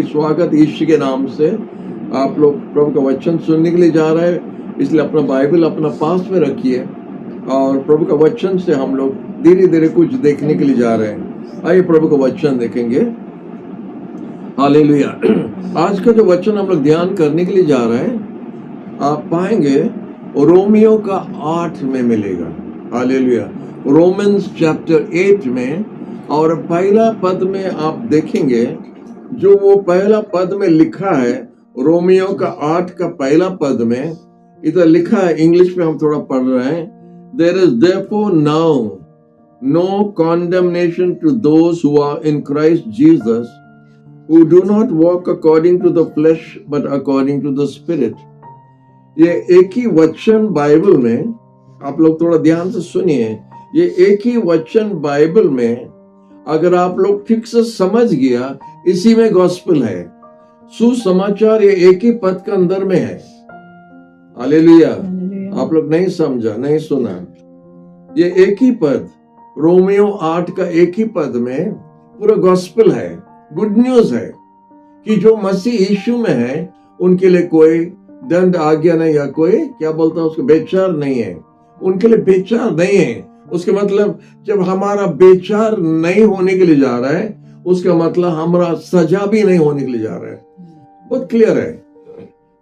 स्वागत यीशु के नाम से। आप लोग प्रभु का वचन सुनने के लिए जा रहे हैं, इसलिए अपना बाइबल अपना पास में रखिए और प्रभु का वचन से हम लोग धीरे धीरे कुछ देखने के लिए जा रहे हैं। आइए प्रभु का वचन देखेंगे। हालेलुया। आज का जो वचन हम लोग ध्यान करने के लिए जा रहे हैं, आप पाएंगे रोमियो का 8 में मिलेगा। हालेलुया। रोमन्स चैप्टर 8 में, और पहला पद में आप देखेंगे, जो वो पहला पद में लिखा है रोमियो का 8 का पहला पद में इधर लिखा है। इंग्लिश में हम थोड़ा पढ़ रहे हैं। There is therefore now no condemnation to those who are in Christ Jesus, who do not walk according to the flesh but according to the Spirit। ये एक ही वचन बाइबल में, आप लोग थोड़ा ध्यान से सुनिए, ये एक ही वचन बाइबल में अगर आप लोग ठीक से समझ गया, इसी में गॉस्पेल है, सुसमाचार। ये एक ही पद के अंदर में है। हालेलुया। आप लोग नहीं समझा, नहीं सुना, ये एक ही पद रोमियो 8 का एक ही पद में पूरा गॉस्पेल है, गुड न्यूज है कि जो मसीह यीशु में है उनके लिए कोई दंड आज्ञा नहीं, या कोई क्या बोलता है उसको, बेचार नहीं है। उनके लिए बेचार नहीं है। उसके मतलब जब हमारा बेचार नहीं होने के लिए जा रहा है, उसका मतलब हमारा सजा भी नहीं होने के लिए जा रहा है। बहुत क्लियर है।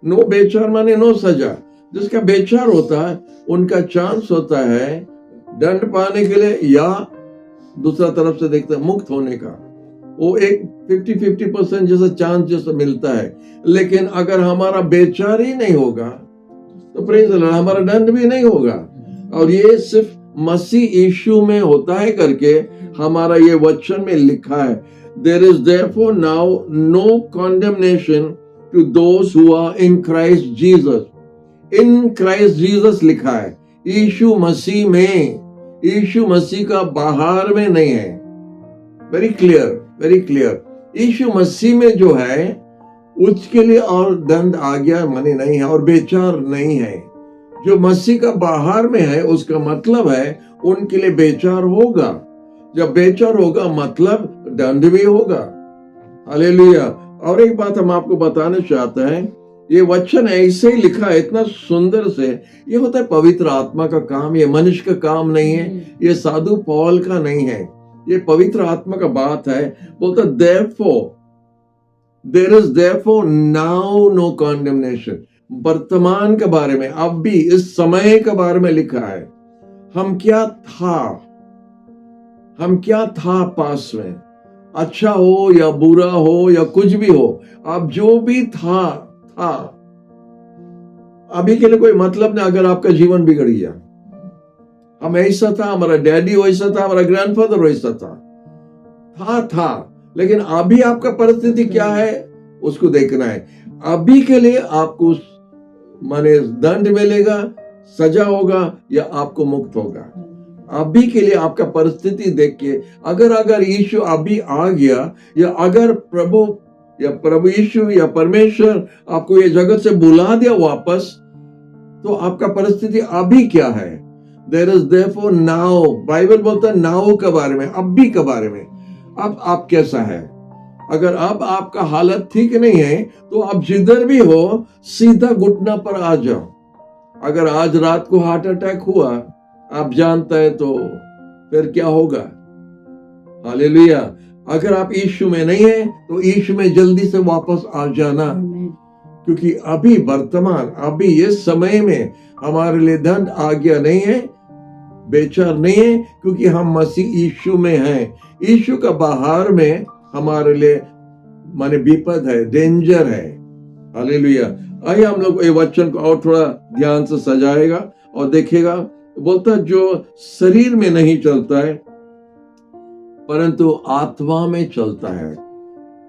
नो बेचार माने नो सजा। जिसका बेचार होता है उनका चांस होता है दंड पाने के लिए, या दूसरा तरफ से देखते हैं मुक्त होने का। वो एक 50-50% जैसा चांस जैसा मिलता है। लेकिन अगर हमारा बेचार ही नहीं होगा तो प्रेज़ द लॉर्ड, हमारा दंड भी नहीं होगा। और ये सिर्फ मसीह यीशु में होता है करके हमारा ये वचन में लिखा है। There is therefore now no condemnation to those who are in Christ Jesus। In Christ Jesus लिखा है, यीशु मसीह में, यीशु मसीह का बाहर में नहीं है। Very clear, very clear. यीशु मसीह में जो है उसके लिए और दंड आज्ञा मने नहीं है और बेचार नहीं है। जो मसीह का बाहर में है उसका मतलब है उनके लिए बेचार होगा। जब बेचार होगा मतलब दंड भी होगा। हालेलुया। और एक बात हम आपको बताना चाहते हैं, ये वचन ऐसे ही लिखा है इतना सुंदर से। ये होता है पवित्र आत्मा का काम, ये मनुष्य का काम नहीं है, ये साधु पौल का नहीं है, ये पवित्र आत्मा का बात है। बोलता therefore there is therefore now no condemnation। वर्तमान के बारे में, अब भी इस समय के बारे में लिखा है। हम क्या था पास में, अच्छा हो या बुरा हो या कुछ भी हो, अब जो भी था अभी के लिए कोई मतलब नहीं। अगर आपका जीवन बिगड़ गया, हम ऐसा था, हमारा डैडी वैसा था, हमारा ग्रैंडफादर वैसा था, लेकिन अभी आपका परिस्थिति क्या है उसको देखना है। अभी के लिए आपको माने दंड मिलेगा, सजा होगा, या आपको मुक्त होगा। अभी के लिए आपका परिस्थिति देख के अगर यीशु अभी आ गया, या अगर प्रभु यीशु या परमेश्वर आपको ये जगत से बुला दिया वापस, तो आपका परिस्थिति अभी क्या है। There is therefore now। Bible बोलता है नाउ के बारे में, अभी के बारे में। अब आप कैसा है? अगर अब आपका हालत ठीक नहीं है तो आप जिधर भी हो सीधा घुटना पर आ जाओ। अगर आज रात को हार्ट अटैक हुआ, आप जानते हैं तो फिर क्या होगा। हालेलुया। अगर आप यीशु में नहीं है तो यीशु में जल्दी से वापस आ जाना, क्योंकि अभी वर्तमान, अभी इस समय में हमारे लिए दंड आज्ञा नहीं है, बेचार नहीं है, क्योंकि हम मसीह यीशु में हैं। यीशु का बाहर में हमारे लिए माने विपद है, डेंजर है। हालेलुया। आइए हम लोग ये वचन को और थोड़ा ध्यान से सजाएगा और देखेगा। बोलता है जो शरीर में नहीं चलता है परंतु आत्मा में चलता है।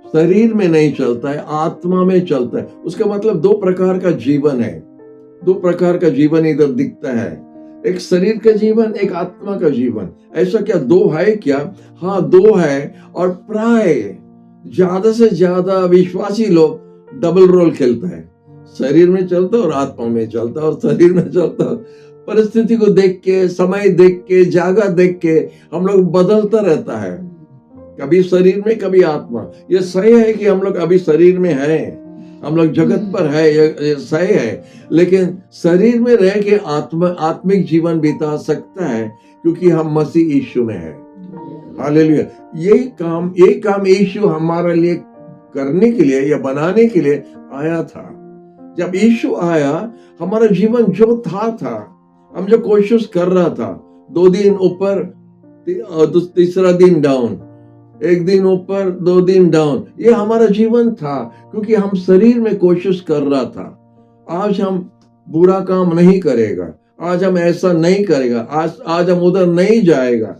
शरीर में नहीं चलता है, आत्मा में चलता है। उसका मतलब दो प्रकार का जीवन है। दो प्रकार का जीवन इधर दिखता है, एक शरीर का जीवन, एक आत्मा का जीवन। ऐसा क्या दो है क्या? हाँ, दो है। और प्राय ज्यादा से ज्यादा विश्वासी लोग डबल रोल खेलता है, शरीर में चलता और आत्मा में चलता और शरीर में चलता। परिस्थिति को देख के, समय देख के, जगह देख के हम लोग बदलता रहता है। कभी शरीर में कभी आत्मा। ये सही है कि हम लोग अभी शरीर में हैं, हम लोग जगत पर है, ये सही है, लेकिन शरीर में रह के आत्मिक जीवन बिता सकता है क्योंकि हम मसीह यीशु में है। हालेलुया। यही काम यीशु हमारे लिए करने के लिए या बनाने के लिए आया था। जब यीशु आया, हमारा जीवन जो था, हम जो कोशिश कर रहा था, 2 दिन ऊपर तीसरा दिन डाउन, 1 दिन ऊपर 2 दिन डाउन, ये हमारा जीवन था क्योंकि हम शरीर में कोशिश कर रहा था। आज हम बुरा काम नहीं करेगा, आज हम ऐसा नहीं करेगा, आज हम उधर नहीं जाएगा,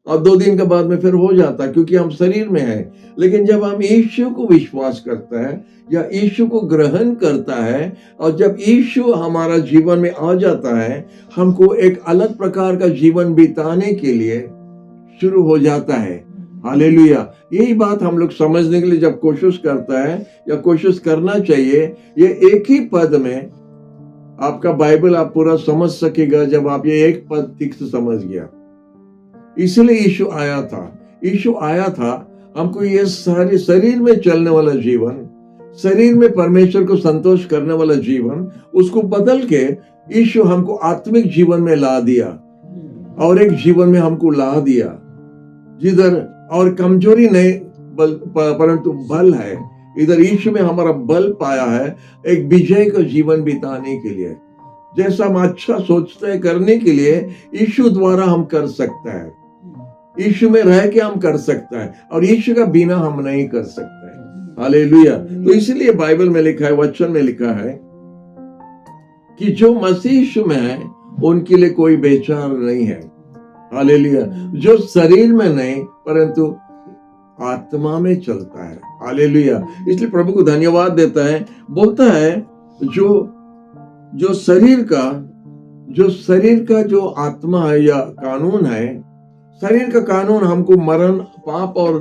और 2 दिन के बाद में फिर हो जाता क्योंकि हम शरीर में हैं। लेकिन जब हम यीशु को विश्वास करता है या यीशु को ग्रहण करता है, और जब यीशु हमारा जीवन में आ जाता है, हमको एक अलग प्रकार का जीवन बिताने के लिए शुरू हो जाता है। हालेलुया। यही बात हम लोग समझने के लिए जब कोशिश करता है या कोशिश करना चाहिए, ये एक ही पद में आपका बाइबल आप पूरा समझ सकेगा जब आप ये एक पद ठीक से समझ गया। इसलिए यीशु आया था हमको ये सारे शरीर में चलने वाला जीवन, शरीर में परमेश्वर को संतोष करने वाला जीवन, उसको बदल के यीशु हमको आत्मिक जीवन में ला दिया, और एक जीवन में हमको ला दिया जिधर और कमजोरी नहीं परंतु बल है। इधर यीशु में हमारा बल पाया है एक विजय का जीवन बिताने के लिए। जैसा हम अच्छा सोचते हैं करने के लिए यीशु द्वारा हम कर सकते हैं, यीशु में रह के हम कर सकते हैं, और यीशु का बिना हम नहीं कर सकते हैं। हालेलुया। तो इसलिए बाइबल में लिखा है, वचन में लिखा है कि जो मसीह यीशु में है उनके लिए कोई बेचार नहीं है। हालेलुया। जो शरीर में नहीं परंतु आत्मा में चलता है। हालेलुया। इसलिए प्रभु को धन्यवाद देता है, बोलता है जो शरीर का जो आत्मा है या कानून है, शरीर का कानून हमको मरण, पाप और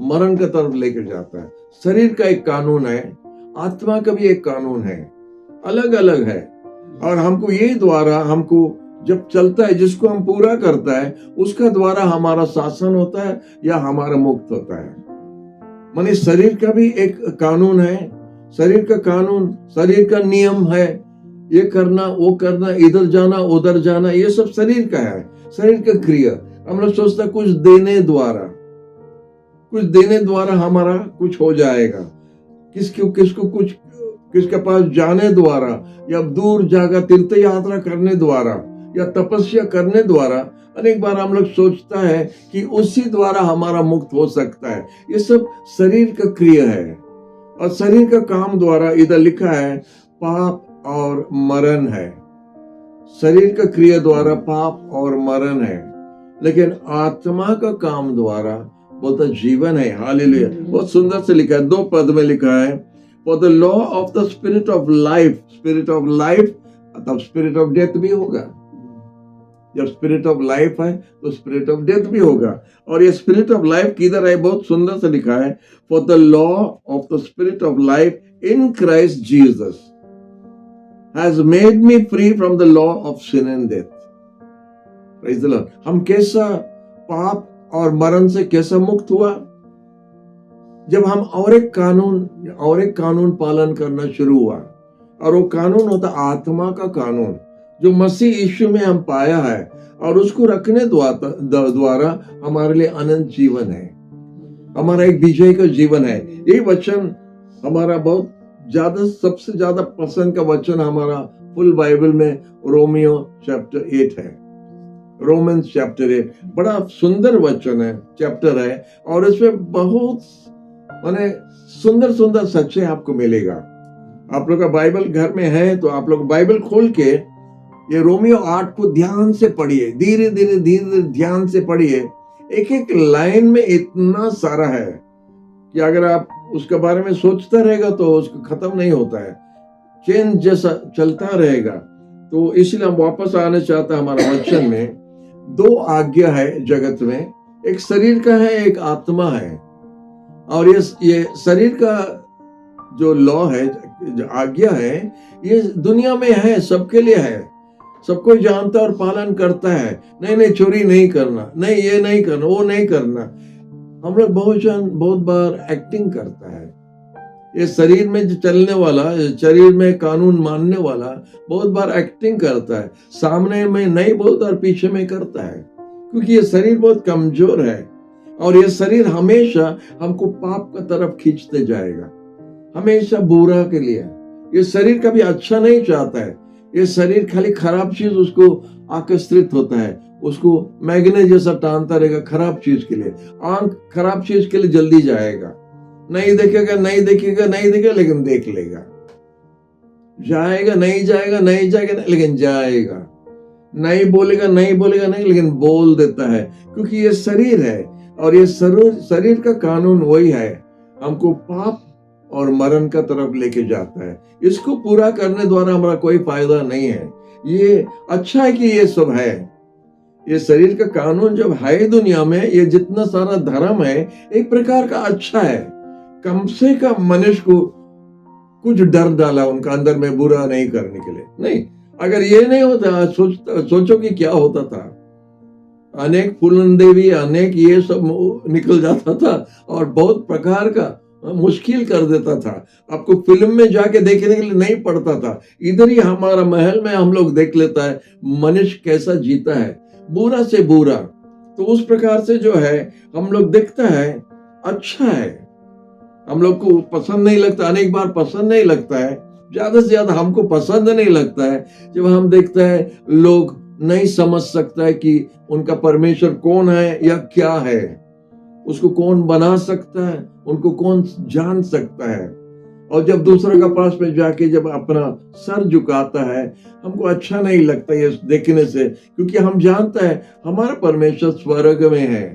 मरण की तरफ लेकर जाता है। शरीर का एक कानून है, आत्मा का भी एक कानून है, अलग अलग है, और हमको ये द्वारा हमको जब चलता है, जिसको हम पूरा करता है, उसका द्वारा हमारा शासन होता है या हमारा मुक्त होता है। माने शरीर का भी एक कानून है, शरीर का कानून, शरीर का नियम है, ये करना वो करना, इधर जाना उधर जाना, ये सब शरीर का है, शरीर का क्रिया। हम लोग सोचते हैं कुछ देने द्वारा हमारा कुछ हो जाएगा, किसके पास जाने द्वारा या दूर जाकर तीर्थ यात्रा करने द्वारा या तपस्या करने द्वारा, अनेक बार हम लोग सोचता है कि उसी द्वारा हमारा मुक्त हो सकता है। ये सब शरीर का क्रिया है, और शरीर का काम द्वारा इधर लिखा है पाप और मरण है। शरीर का क्रिया द्वारा पाप और मरण है, लेकिन आत्मा का काम द्वारा बोलता जीवन है। हालेलुया। बहुत सुंदर से लिखा है, 2 पद में लिखा है, for the law of the spirit of life, तब स्पिरिट ऑफ डेथ भी होगा। जब स्पिरिट ऑफ लाइफ है तो स्पिरिट ऑफ डेथ भी होगा। और ये स्पिरिट ऑफ लाइफ किधर है? बहुत सुंदर से लिखा है, for the law of the spirit of life in Christ Jesus has made me free from the law of sin and death. Praise the Lord. हम कैसा पाप और मरण से कैसा मुक्त हुआ? जब हम और एक कानून पालन करना शुरू हुआ, और वो कानून होता आत्मा का कानून, जो मसीह यीशु में हम पाया है, और उसको रखने द्वारा हमारे लिए अनंत जीवन है, हमारा एक विजय का जीवन है। यही वचन हमारा बहुत ज्यादा, सबसे ज्यादा पसंद का वचन हमारा फुल बाइबल में रोमियो चैप्टर 8 है। रोमन्स चैप्टर 8 बड़ा सुंदर वचन है, चैप्टर है, और इसमें बहुत माने सुंदर सुंदर सच्चे आपको मिलेगा। आप लोग का बाइबल घर में है तो आप लोग बाइबल खोल के ये रोमियो 8 को ध्यान से पढ़िए, धीरे धीरे ध्यान से पढ़िए। एक एक लाइन में इतना सारा है कि अगर आप उसके बारे में सोचता रहेगा तो उसको खत्म नहीं होता है, चेन जैसा चलता रहेगा। तो इसलिए हम वापस आने चाहते हैं हमारा वचन में। 2 आज्ञा है जगत में, एक शरीर का है, एक आत्मा है। और ये शरीर का जो लॉ है, जो आज्ञा है, ये दुनिया में है, सबके लिए है, सबको जानता और पालन करता है। नहीं चोरी नहीं करना, नहीं ये नहीं करना, वो नहीं करना, हम लोग बहुत बार एक्टिंग करता है। ये शरीर में जो चलने वाला, शरीर में कानून मानने वाला बहुत बार एक्टिंग करता है, सामने में नहीं बोलता और पीछे में करता है, क्योंकि ये शरीर बहुत कमजोर है और ये शरीर हमेशा हमको पाप का तरफ खींचते जाएगा, हमेशा बुरा के लिए। ये शरीर कभी अच्छा नहीं चाहता है। ये शरीर खाली खराब चीज उसको आकर्षित होता है, उसको मैग्नेट जैसा टानता रहेगा खराब चीज के लिए। आंख खराब चीज के लिए जल्दी जाएगा, नहीं देखेगा नहीं देखेगा नहीं देखेगा, लेकिन देख लेगा। जाएगा नहीं जाएगा नहीं जाएगा लेकिन जाएगा। नहीं बोलेगा नहीं बोलेगा नहीं, लेकिन बोल देता है, क्योंकि ये शरीर है और ये शरीर का कानून वही है, हमको पाप और मरण का तरफ लेके जाता है। इसको पूरा करने द्वारा हमारा कोई फायदा नहीं है। ये अच्छा है कि ये सब है, ये शरीर का कानून जब है दुनिया में, ये जितना सारा धर्म है एक प्रकार का अच्छा है। कम से कम मनुष्य को कुछ डर डाला उनका अंदर में बुरा नहीं करने के लिए। नहीं, अगर ये नहीं होता, सोचो कि क्या होता था। अनेक फूलन देवी, अनेक ये सब निकल जाता था और बहुत प्रकार का मुश्किल कर देता था। आपको फिल्म में जाके देखने के लिए नहीं पड़ता था, इधर ही हमारा महल में हम लोग देख लेता है मनुष्य कैसा जीता है, बुरा से बुरा। तो उस प्रकार से जो है हम लोग देखता है अच्छा है, हम लोग को पसंद नहीं लगता, अनेक बार पसंद नहीं लगता है। ज्यादा से ज्यादा हमको पसंद नहीं लगता है जब हम देखते हैं लोग नहीं समझ सकता है कि उनका परमेश्वर कौन है या क्या है, उसको कौन बना सकता है, उनको कौन जान सकता है। और जब दूसरे का पास में जाके जब अपना सर झुकाता है, हमको अच्छा नहीं लगता ये देखने से, क्योंकि हम जानता है हमारा परमेश्वर स्वर्ग में है,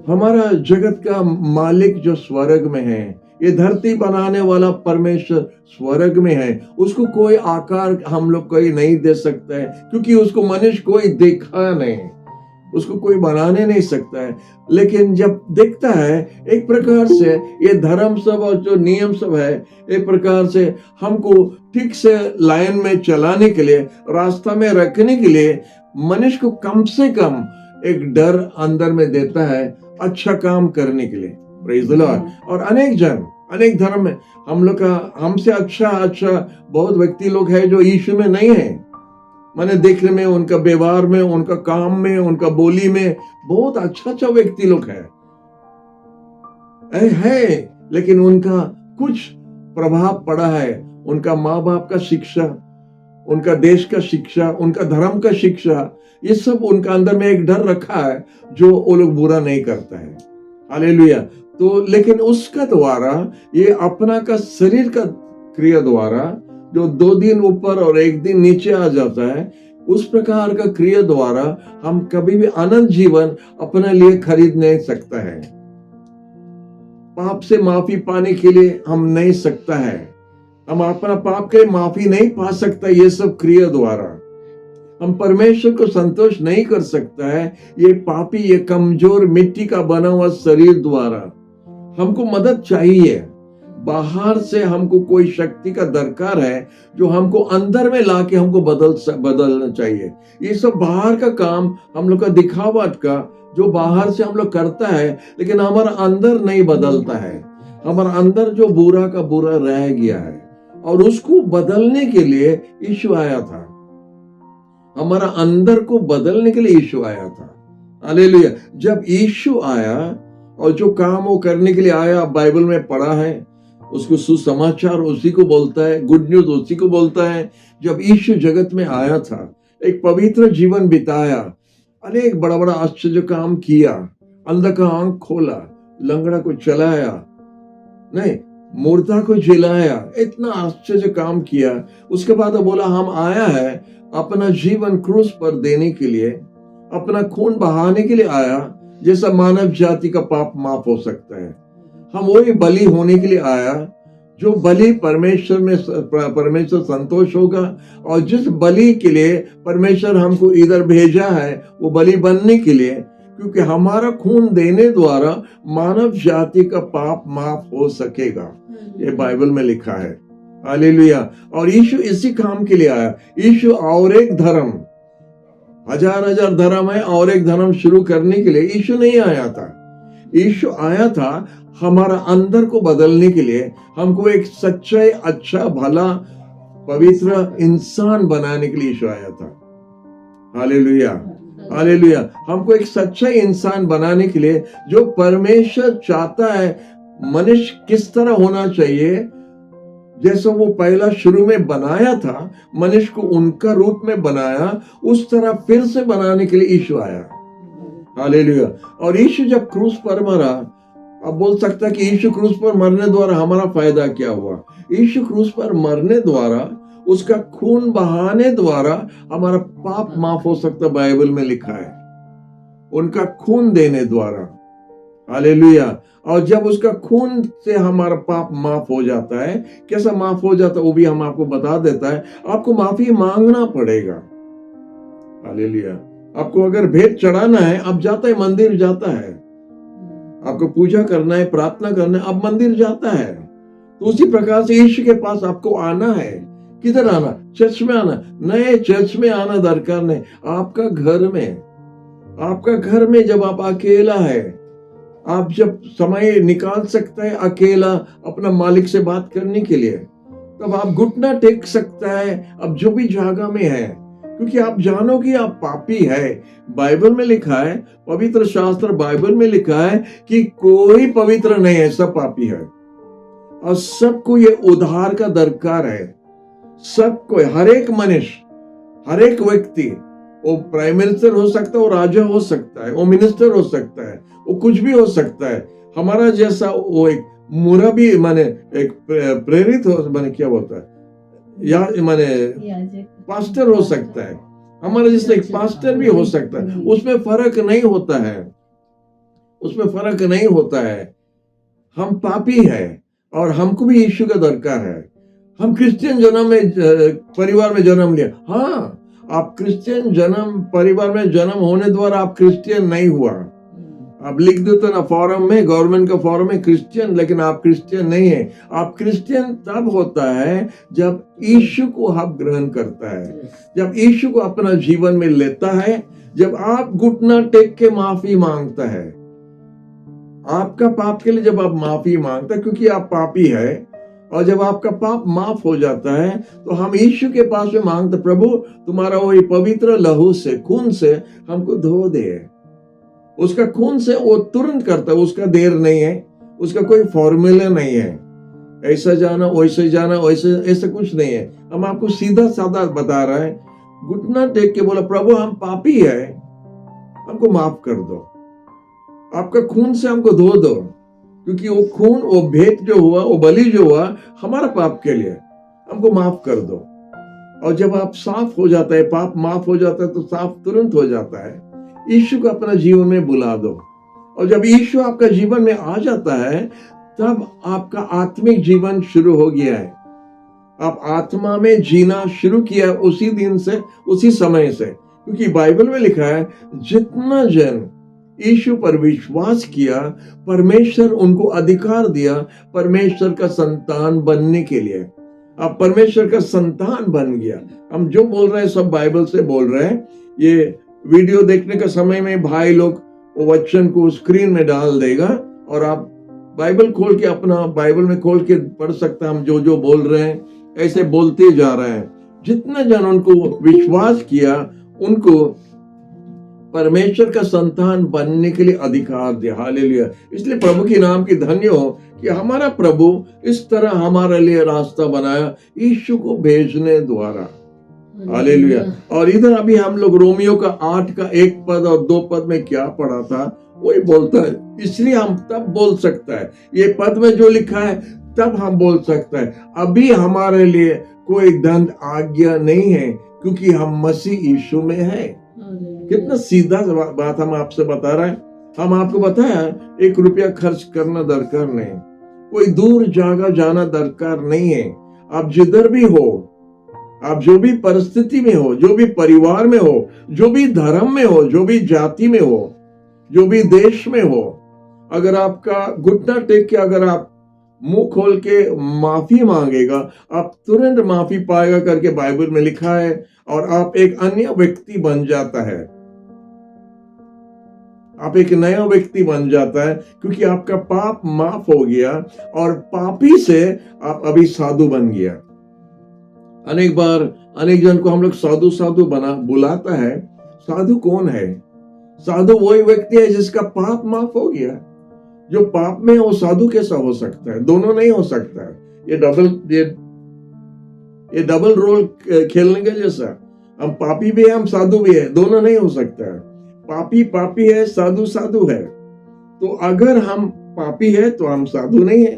हमारा जगत का मालिक जो स्वर्ग में है, ये धरती बनाने वाला परमेश्वर स्वर्ग में है। उसको कोई आकार हम लोग कोई नहीं दे सकता है, क्योंकि उसको मनुष्य कोई देखा नहीं, उसको कोई बनाने नहीं सकता है। लेकिन जब देखता है एक प्रकार से ये धर्म सब और जो नियम सब है, एक प्रकार से हमको ठीक से लाइन में चलाने के लिए, रास्ता में रखने के लिए मनुष्य को कम से कम एक डर अंदर में देता है अच्छा काम करने के लिए। Praise the Lord. और अनेक धर्म में हम लोग का हमसे अच्छा बहुत व्यक्ति लोग है जो यीशु में नहीं है। मैंने देखने में, उनका व्यवहार में, उनका काम में, उनका बोली में बहुत अच्छा व्यक्ति लोग है, लेकिन उनका कुछ प्रभाव पड़ा है, उनका माँ बाप का शिक्षा, उनका देश का शिक्षा, उनका धर्म का शिक्षा, ये सब उनका अंदर में एक डर रखा है जो वो लोग बुरा नहीं करता है। हालेलुया। तो लेकिन उसका द्वारा ये अपना का शरीर का क्रिया द्वारा जो 2 दिन ऊपर और 1 दिन नीचे आ जाता है, उस प्रकार का क्रिया द्वारा हम कभी भी अनंत जीवन अपने लिए खरीद नहीं सकता है। पाप से माफी पाने के लिए हम नहीं सकता है, हम अपना पाप के माफी नहीं पा सकता ये सब क्रिया द्वारा। हम परमेश्वर को संतोष नहीं कर सकता है ये पापी, ये कमजोर मिट्टी का बना हुआ शरीर द्वारा। हमको मदद चाहिए, बाहर से हमको कोई शक्ति का दरकार है जो हमको अंदर में लाके हमको बदलना चाहिए। ये सब बाहर का काम हम लोग का दिखावट का जो बाहर से हम लोग करता है, लेकिन हमारा अंदर नहीं बदलता है। हमारा अंदर जो बुरा का बुरा रह गया है और उसको बदलने के लिए यीशु आया था। हमारा अंदर को बदलने के लिए यीशु आया था। हालेलुया। जब यीशु आया और जो काम वो करने के लिए आया, बाइबल में पढ़ा है, उसको सुसमाचार उसी को बोलता है, गुड न्यूज उसी को बोलता है। जब यीशु जगत में आया था, एक पवित्र जीवन बिताया, अनेक बड़ा बड़ा आश्चर्य काम किया, अंधा का आंख खोला, लंगड़ा को चलाया, नहीं मुर्दा को जिलाया, इतना आश्चर्य काम किया। उसके बाद बोला हम आया है अपना जीवन क्रूस पर देने के लिए, अपना खून बहाने के लिए आया, जैसा मानव जाति का पाप माफ हो सकता है। हम वही बलि होने के लिए आया, जो बलि परमेश्वर संतोष होगा। और जिस बलि के लिए परमेश्वर हमको इधर भेजा है, वो बलि बनने के लिए, क्योंकि हमारा खून देने द्वारा मानव जाति का पाप माफ हो सकेगा। ये बाइबल में लिखा है। हालेलुया। और यीशु इसी काम के लिए आया। यीशु और एक धर्म, हजार धर्म है और एक धर्म शुरू करने के लिए यीशु नहीं आया था। यीशु आया था हमारा अंदर को बदलने के लिए, हमको एक सच्चा, अच्छा, भला, पवित्र इंसान बनाने के लिए यीशु आया था। Hallelujah, hallelujah. हमको एक सच्चा इंसान बनाने के लिए, जो परमेश्वर चाहता है मनुष्य किस तरह होना चाहिए, जैसा वो पहला शुरू में बनाया था, मनुष्य को उनका रूप में बनाया, उस तरह फिर से बनाने के लिए यीशु आया। हालेलुया। और यीशु जब क्रूस पर मरा, अब बोल सकता है कि यीशु क्रूस पर मरने द्वारा हमारा फायदा क्या हुआ? यीशु क्रूस पर मरने द्वारा, उसका खून बहाने द्वारा हमारा पाप माफ हो सकता, बाइबल में लिखा है, उनका खून देने द्वारा। हालेलुया। और जब उसका खून से हमारा पाप माफ हो जाता है, कैसा माफ हो जाता है वो भी हम आपको बता देता है। आपको माफी मांगना पड़ेगा। हालेलुया। आपको अगर भेंट चढ़ाना है, अब जाता है, मंदिर जाता है, आपको पूजा करना है, प्रार्थना करना है, अब मंदिर जाता है। तो उसी प्रकार से यीशु के पास आपको आना है। किधर आना? चर्च में आना। नए चर्च में आना दरकार नहीं, आपका घर में, आपका घर में जब आप अकेला है, आप जब समय निकाल सकता है अकेला अपना मालिक से बात करने के लिए, तब आप घुटना टेक सकता है, अब जो भी जगह में है, क्योंकि आप जानो कि आप पापी है। बाइबल में लिखा है, पवित्र शास्त्र बाइबल में लिखा है कि कोई पवित्र नहीं है, सब पापी है। और सबको ये उद्धार का दरकार है। सबको, हर एक मनुष्य, हर एक व्यक्ति, वो प्राइम मिनिस्टर हो सकता है, वो राजा हो सकता है, वो मिनिस्टर हो सकता है, वो कुछ भी हो सकता है। हमारा जैसा वो एक मुरब्बी, माने एक प्रेरित हो, माने क्या होता है, या माने पास्टर हो सकता है, हमारा जैसा एक पास्टर भी हो सकता है। उसमें फर्क नहीं होता है, उसमें फर्क नहीं होता है। हम पापी है और हमको भी यीशु का दरकार है। हम क्रिश्चियन जन्म में, परिवार में जन्म लिया। हाँ, आप क्रिश्चियन जन्म, परिवार में जन्म होने द्वारा आप क्रिश्चियन नहीं हुआ। आप लिख देते ना फॉर्म में, गवर्नमेंट का फॉर्म में क्रिश्चियन, लेकिन आप क्रिश्चियन नहीं है। आप क्रिश्चियन तब होता है जब यीशु को आप ग्रहण करता है, जब यीशु को अपना जीवन में लेता है, जब आप घुटना टेक के माफी मांगता है। आपका पाप के लिए जब आप माफी मांगता है, क्योंकि आप पापी है, और जब आपका पाप माफ हो जाता है, तो हम यीशु के पास में मांगते, प्रभु तुम्हारा वही पवित्र लहू से, खून से हमको धो दे। उसका खून से वो तुरंत करता है, उसका देर नहीं है, उसका कोई फॉर्मूला नहीं है, ऐसा जाना वैसे जाना, वैसे ऐसा कुछ नहीं है। हम आपको सीधा साधा बता रहा है, घुटना टेक के बोला, प्रभु हम पापी है, हमको माफ कर दो, आपका खून से हमको धो दो, क्योंकि वो खून, वो भेंट जो हुआ, वो बलि जो हुआ हमारा पाप के लिए, हमको माफ कर दो। और जब आप साफ हो जाता है, पाप माफ हो जाता है, तो साफ तुरंत हो जाता है। यीशु को अपना जीवन में बुला दो, और जब यीशु आपका जीवन में आ जाता है, तब आपका आत्मिक जीवन शुरू हो गया है। आप आत्मा में जीना शुरू किया उसी दिन से, उसी समय से, क्योंकि बाइबल में लिखा है, जितना जन यीशु पर विश्वास किया, परमेश्वर उनको अधिकार दिया परमेश्वर का संतान बनने के लिए। अब परमेश्वर का संतान बन गया। हम जो बोल रहे हैं सब बाइबल से बोल रहे हैं। ये वीडियो देखने का समय में भाई लोग वो वचन को स्क्रीन में डाल देगा, और आप बाइबल खोल के, अपना बाइबल में खोल के पढ़ सकते हैं। हम जो जो बोल रहे हैं ऐसे बोलते जा रहे हैं। जितना जन उनको विश्वास किया, उनको परमेश्वर का संतान बनने के लिए अधिकार दिया। हालेलुया। इसलिए प्रभु के नाम की धन्य हो कि हमारा प्रभु इस तरह हमारे लिए रास्ता बनाया यीशु को भेजने द्वारा। हालेलुया। और इधर अभी हम लोग रोमियो का 8 का 1 पद और 2 पद में क्या पढ़ा था, वही बोलता है। इसलिए हम तब बोल सकता है, ये पद में जो लिखा है तब हम बोल सकता है, अभी हमारे लिए कोई दंड आज्ञा नहीं है, क्योंकि हम मसीह यीशु में है। कितना सीधा बात हम आपसे बता रहे हैं। हम आपको बताया 1 रुपया खर्च करना दरकार नहीं, कोई दूर जगह जाना दरकार नहीं है। आप जिधर भी हो, आप जो भी परिस्थिति में हो, जो भी परिवार में हो, जो भी धर्म में हो, जो भी जाति में हो, जो भी देश में हो, अगर आपका घुटना टेक के, अगर आप मुंह खोल के माफी मांगेगा, आप तुरंत माफी पाएगा करके बाइबल में लिखा है, और आप एक अन्य व्यक्ति बन जाता है। आप एक नया व्यक्ति बन जाता है, क्योंकि आपका पाप माफ हो गया और पापी से आप अभी साधु बन गया। अनेक बार अनेक जन को हम लोग साधु साधु बना बुलाता है। साधु कौन है? साधु वही व्यक्ति है जिसका पाप माफ हो गया। जो पाप में वो साधु कैसा हो सकता है? दोनों नहीं हो सकता है। ये डबल रोल खेलने के जैसा। हम पापी भी है, हम साधु भी है, दोनों नहीं हो सकता है। पापी पापी है, साधु साधु है। तो अगर हम पापी है तो हम साधु नहीं है।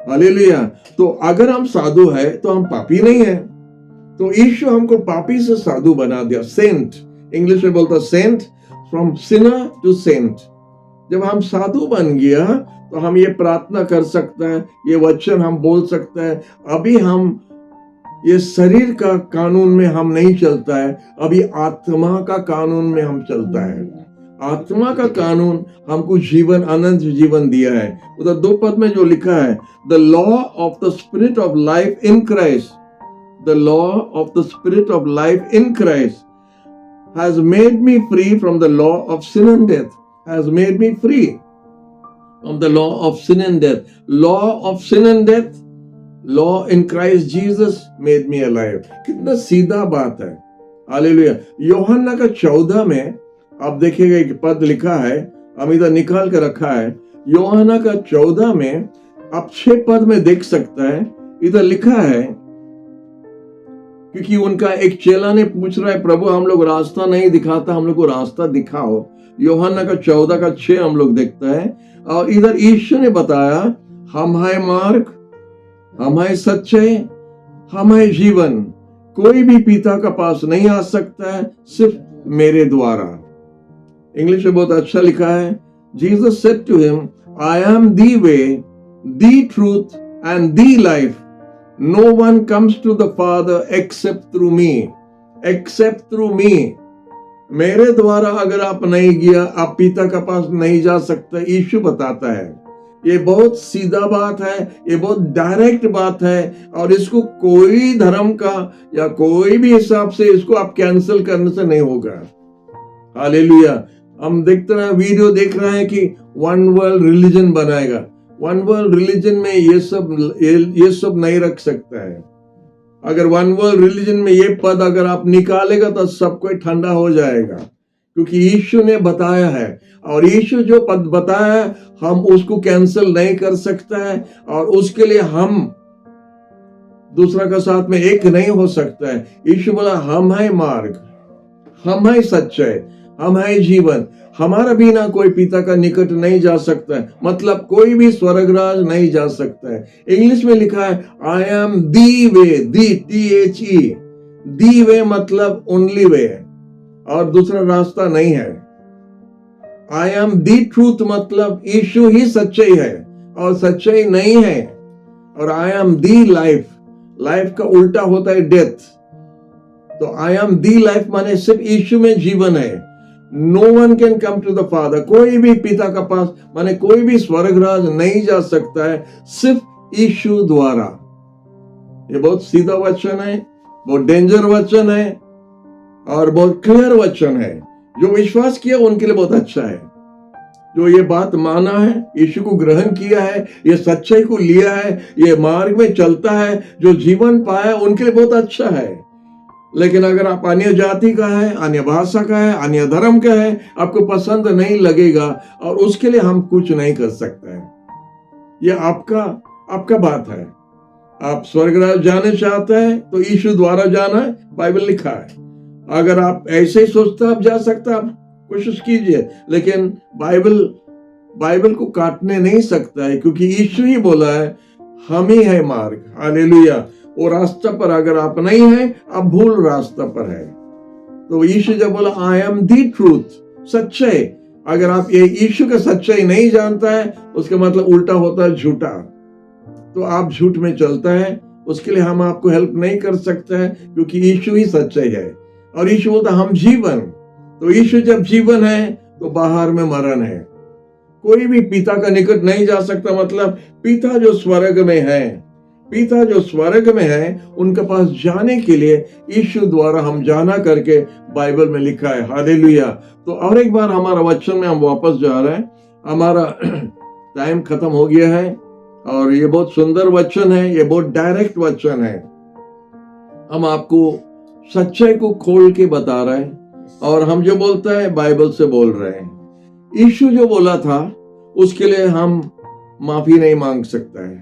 हालेलुया। तो अगर हम साधु है तो हम पापी नहीं है। तो यीशु हमको पापी से साधु बना दिया। सेंट, इंग्लिश में बोलता saint, from sinner to saint. जब हम साधु बन गया तो हम ये प्रार्थना कर सकते हैं, ये वचन हम बोल सकते हैं। अभी हम ये शरीर का कानून में हम नहीं चलता है, अभी आत्मा का कानून में हम चलता है। आत्मा का कानून हमको जीवन, अनंत जीवन दिया है। उधर 2 पद में जो लिखा है, the law of the spirit of life in Christ, the law of the spirit of life in Christ has made me free from the law of sin and death, has made me free from the law of sin and death. Law of sin and death, law in Christ Jesus made me alive. कितना सीधा बात है। Hallelujah. यूहन्ना का 14 में आप देखिएगा एक पद लिखा है, हम इधर निकाल कर रखा है। यूहन्ना का 14 में आप 6 पद में देख सकता है, इधर लिखा है, क्योंकि उनका एक चेला ने पूछ रहा है, प्रभु हम लोग रास्ता नहीं दिखाता, हम लोग को रास्ता दिखाओ। यूहन्ना का 14 का 6 हम लोग देखता है। और इधर यीशु ने बताया, हम है मार्ग, हम है सच्चाई, हम है जीवन। कोई भी पिता का पास नहीं आ सकता है सिर्फ मेरे द्वारा। इंग्लिश में बहुत अच्छा लिखा है, Jesus said to him, I am the way, the truth and the life, no one comes to the father except through me, except through me. मेरे द्वारा अगर आप नहीं गया, आप पिता का पास नहीं जा सकते, यीशु बताता है। ये बहुत सीधा बात है, ये बहुत डायरेक्ट बात है, और इसको कोई धर्म का या कोई भी हिसाब से इसको आप कैंसिल करने से नहीं होगा। हालेलुया। हम देखते रहे, वीडियो देख रहे हैं कि वन वर्ल्ड रिलीजन बनाएगा। वन वर्ल्ड रिलीजन में ये सब नहीं रख सकता है। अगर वन वर्ल्ड रिलीजन में ये पद अगर आप निकालेगा तो सब कोई ठंडा हो जाएगा, क्योंकि यीशु ने बताया है, और यीशु जो पद बताया है हम उसको कैंसिल नहीं कर सकता है, और उसके लिए हम दूसरा का साथ में एक नहीं हो सकता है। यीशु बोला, हम है मार्ग, हम है सच्चाई, हम है जीवन, हमारा बिना कोई पिता का निकट नहीं जा सकता है। मतलब कोई भी स्वर्गराज नहीं जा सकता है। इंग्लिश में लिखा है, आई am the way, the THE, दी वे मतलब ओनली वे, और दूसरा रास्ता नहीं है। आई एम दी ट्रूथ मतलब यीशु ही सच्चाई है और सच्चाई नहीं है। और आई एम दी लाइफ, लाइफ का उल्टा होता है डेथ। तो आई एम दी लाइफ माने सिर्फ यीशु में जीवन है। No one can come to the father, कोई भी पिता का पास माने कोई भी स्वर्गराज नहीं जा सकता है सिर्फ यीशु द्वारा। ये बहुत सीधा वचन है, बहुत डेंजर वचन है, और बहुत क्लियर वचन है। जो विश्वास किया उनके लिए बहुत अच्छा है। जो ये बात माना है, यीशु को ग्रहण किया है, ये सच्चाई को लिया है, ये मार्ग में चलता है, जो जीवन पाया उनके लिए बहुत अच्छा है। लेकिन अगर आप अन्य जाति का है, अन्य भाषा का है, अन्य धर्म का है, आपको पसंद नहीं लगेगा, और उसके लिए हम कुछ नहीं कर सकते हैं। ये आपका बात है। आप स्वर्गराज जाने चाहते हैं तो यीशु द्वारा जाना है, बाइबल लिखा है। अगर आप ऐसे ही सोचते आप जा सकते, आप कोशिश कीजिए, लेकिन बाइबल को काटने नहीं सकता है, क्योंकि यीशु ही बोला है, हम ही है मार्ग। हालेलुया। वो रास्ता पर अगर आप नहीं है, आप भूल रास्ता पर है। तो यीशु जब बोला आई एम दी ट्रूथ, सच्चाई, अगर आप ये यीशु का सच्चाई नहीं जानता है, उसका मतलब उल्टा होता है झूठा। तो आप झूठ में चलता है, उसके लिए हम आपको हेल्प नहीं कर सकते हैं, क्योंकि यीशु ही सच्चाई है। और यीशु बोलता हम जीवन। तो यीशु जब जीवन है तो बाहर में मरण है। कोई भी पिता का निकट नहीं जा सकता, मतलब पिता जो स्वर्ग में है, पिता जो स्वर्ग में है उनके पास जाने के लिए यीशु द्वारा हम जाना करके बाइबल में लिखा है। हालेलुया। तो और एक बार हमारा वचन में हम वापस जा रहे हैं। हमारा टाइम खत्म हो गया है और ये बहुत सुंदर वचन है, ये बहुत डायरेक्ट वचन है। हम आपको सच्चाई को खोल के बता रहे हैं और हम जो बोलते हैं बाइबल से बोल रहे हैं। यीशु जो बोला था उसके लिए हम माफी नहीं मांग सकता है,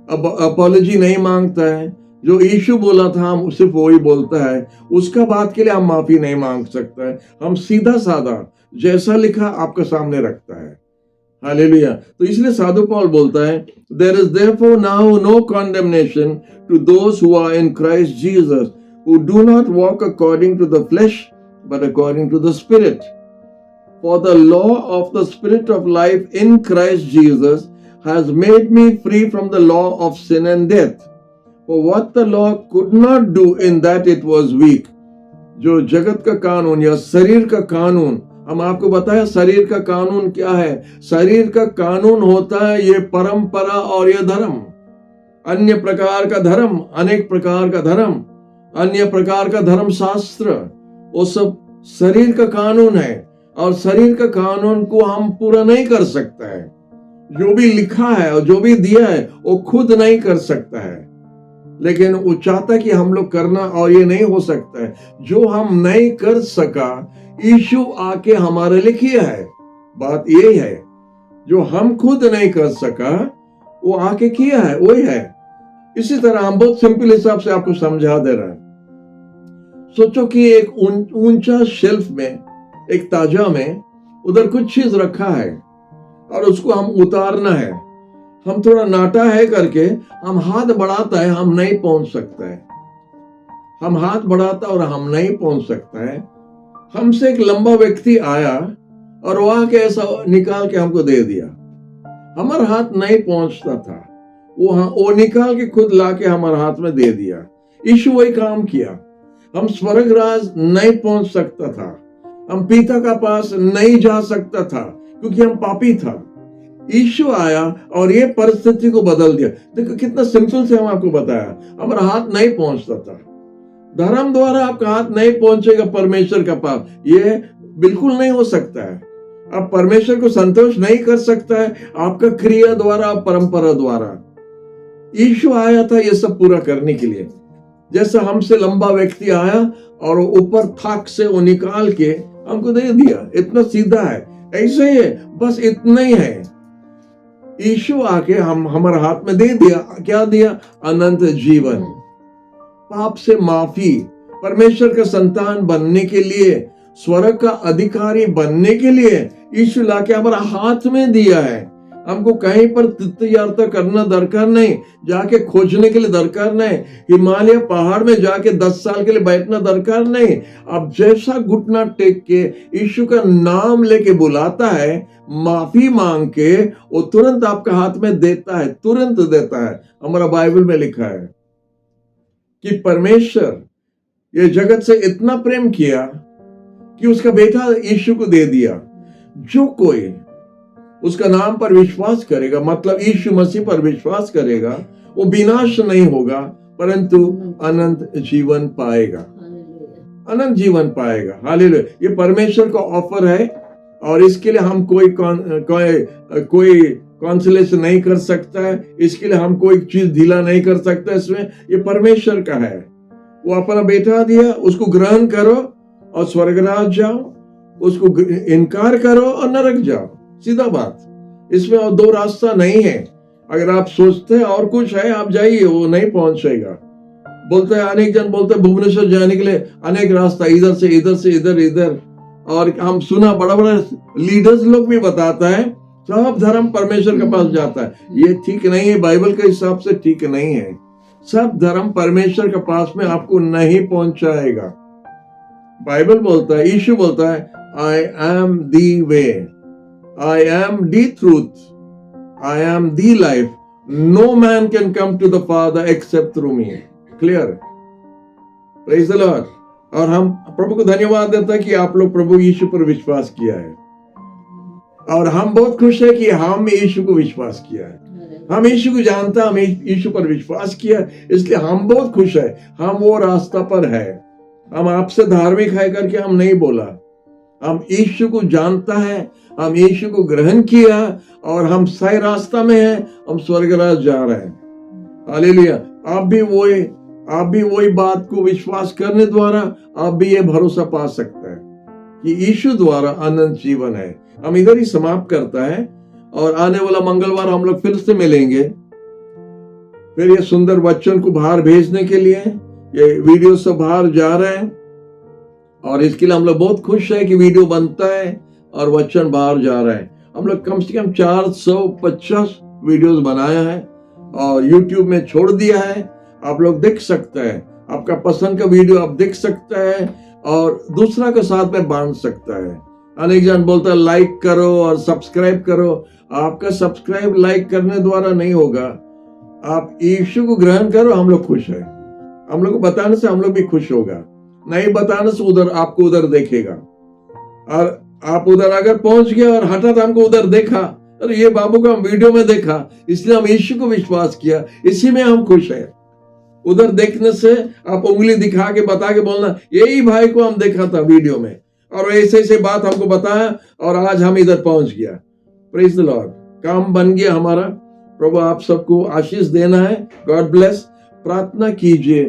अब अपॉलॉजी नहीं मांगता है। जो यीशु बोला था हम सिर्फ वही बोलता है, उसका बात के लिए हम माफी नहीं मांग सकता है। हम सीधा साधा जैसा लिखा आपके सामने रखता है। हालेलुया। तो इसलिए साधु पौल बोलता है, there is therefore now no condemnation to those who are in Christ Jesus, who do not walk according to the flesh but according to the spirit. For the law of the Spirit of life in Christ Jesus has made me free from the law of sin and death. For what the law could not do in that it was weak. जो जगत का कानून या शरीर का कानून, हम आपको बताया शरीर का कानून क्या है। शरीर का कानून होता है ये परंपरा और ये धर्म, अन्य प्रकार का धर्म, अनेक प्रकार का धर्म, अन्य प्रकार का धर्म शास्त्र, वो सब शरीर का कानून है। और शरीर का कानून को हम पूरा नहीं कर सकता है। जो भी लिखा है और जो भी दिया है वो खुद नहीं कर सकता है, लेकिन वो चाहता कि हम लोग करना, और ये नहीं हो सकता है। जो हम नहीं कर सका यीशु आके हमारे लिए किया है। बात ये है, जो हम खुद नहीं कर सका वो आके किया है, वही है। इसी तरह हम बहुत सिंपल हिसाब से आपको समझा दे रहे हैं। सोचो कि एक ऊंचा शेल्फ में, एक ताजा में उधर कुछ चीज रखा है और उसको हम उतारना है। हम थोड़ा नाटा है करके हम हाथ बढ़ाता है, हम नहीं पहुंच सकता है। हम हाथ बढ़ाता और हम नहीं पहुंच सकता है। हमसे एक लंबा व्यक्ति आया और वो आके ऐसा निकाल के हमको दे दिया, हमारा हाथ नहीं पहुंचता था, वो निकाल के खुद लाके हमारे हाथ में दे दिया। यीशु वही काम किया। हम स्वर्ग राज नहीं पहुंच सकता था, हम पिता का पास नहीं जा सकता था क्योंकि हम पापी था। यीशु आया और ये परिस्थिति को बदल दिया। देखो कितना सिंपल से हम आपको बताया। हमारा हाथ नहीं पहुंचता था, धर्म द्वारा आपका हाथ नहीं पहुंचेगा परमेश्वर का पास, ये बिल्कुल नहीं हो सकता है। आप परमेश्वर को संतोष नहीं कर सकता है आपका क्रिया द्वारा, परंपरा द्वारा। यीशु आया था ये सब पूरा करने के लिए। जैसा हमसे लंबा व्यक्ति आया और ऊपर थाक से वो निकाल के हमको दे दिया, इतना सीधा है। ऐसे ही है, बस इतना ही है। यीशु आके हमारे हाथ में दे दिया, क्या दिया? अनंत जीवन, पाप से माफी, परमेश्वर का संतान बनने के लिए, स्वर्ग का अधिकारी बनने के लिए यीशु लाके हमारा हाथ में दिया है। हमको कहीं पर तीर्थयात्रा करना दरकार नहीं, जाके खोजने के लिए दरकार नहीं, हिमालय पहाड़ में जाके 10 साल के लिए बैठना दरकार नहीं। अब जैसा घुटना टेक के यीशु का नाम लेके बुलाता है, माफी मांग के, वो तुरंत आपका हाथ में देता है, तुरंत देता है। हमारा बाइबल में लिखा है कि परमेश्वर ये जगत से इतना प्रेम किया कि उसका बेटा यीशु को दे दिया। जो कोई उसका नाम पर विश्वास करेगा, मतलब यीशु मसीह पर विश्वास करेगा, वो विनाश नहीं होगा परंतु अनंत जीवन पाएगा, अनंत जीवन पाएगा। हालेलुया। ये परमेश्वर का ऑफर है और इसके लिए हम कोई कॉन्सलेशन नहीं कर सकता है, इसके लिए हम कोई चीज ढीला नहीं कर सकता। इसमें ये परमेश्वर का है। वो अपना बेटा दिया, उसको ग्रहण करो और स्वर्गराज जाओ, उसको इनकार करो और नरक जाओ। सीधा बात, इसमें और दो रास्ता नहीं है। अगर आप सोचते हैं और कुछ है, आप जाइए, वो नहीं पहुंचेगा। बोलते हैं, अनेक जन बोलते हैं भुवनेश्वर जाने के लिए अनेक रास्ता, इधर से इधर से इधर इधर, और हम सुना बड़ा बड़ा लीडर्स लोग भी बताता है सब धर्म परमेश्वर के पास जाता है। ये ठीक नहीं है, बाइबल के हिसाब से ठीक नहीं है। सब धर्म परमेश्वर के पास में आपको नहीं पहुंचाएगा। बाइबल बोलता है, यीशु बोलता है, आई am the way, I am the truth, I am the life, no man can come to the Father except through me. Clear? Praise the Lord. और हम प्रभु को धन्यवाद देता है कि आप लोग प्रभु यीशु पर विश्वास किया है, और हम बहुत खुश है कि हम यीशु को विश्वास किया है। हम यीशु को जानता, हम यीशु पर विश्वास किया, इसलिए हम बहुत खुश है। हम वो रास्ता पर है। हम आपसे धार्मिक है करके हम नहीं बोला। हम यीशु को जानता है, हम यीशु को ग्रहण किया और हम सही रास्ता में हैं, हम स्वर्गराज जा रहे हैं। हालेलुया। आप भी वही बात को विश्वास करने द्वारा आप भी ये भरोसा पा सकते हैं कि यीशु द्वारा अनंत जीवन है। हम इधर ही समाप्त करता है और आने वाला मंगलवार हम लोग फिर से मिलेंगे। फिर ये सुंदर वचन को बाहर भेजने के लिए ये वीडियो सब बाहर जा रहे हैं और इसके लिए हम लोग बहुत खुश है कि वीडियो बनता है और वचन बाहर जा रहा है। हम लोग कम से कम 450 वीडियोस बनाया है और YouTube में छोड़ दिया है। आप लोग देख सकते हैं, आपका पसंद का वीडियो आप देख सकते हैं और दूसरा के साथ में बांट सकता है। अनेक जन बोलता है लाइक करो और सब्सक्राइब करो। आपका सब्सक्राइब लाइक करने द्वारा नहीं होगा। आप यीशु को ग्रहण करो, हम लोग खुश है। हम लोग को बताने से हम लोग भी खुश होगा, नहीं बताने से उधर आपको उधर देखेगा। और आप उधर अगर पहुंच गया और हठात हमको उधर देखा, अरे ये बाबू को हम वीडियो में देखा, इसलिए हम यीशु को विश्वास किया, इसी में हम खुश है। उधर देखने से आप उंगली दिखा के बता के बोलना यही भाई को हम देखा था वीडियो में और ऐसे ऐसे बात हमको बताया और आज हम इधर पहुंच गया। Praise the Lord. काम बन गया हमारा। प्रभु आप सबको आशीष देना है। God bless. प्रार्थना कीजिए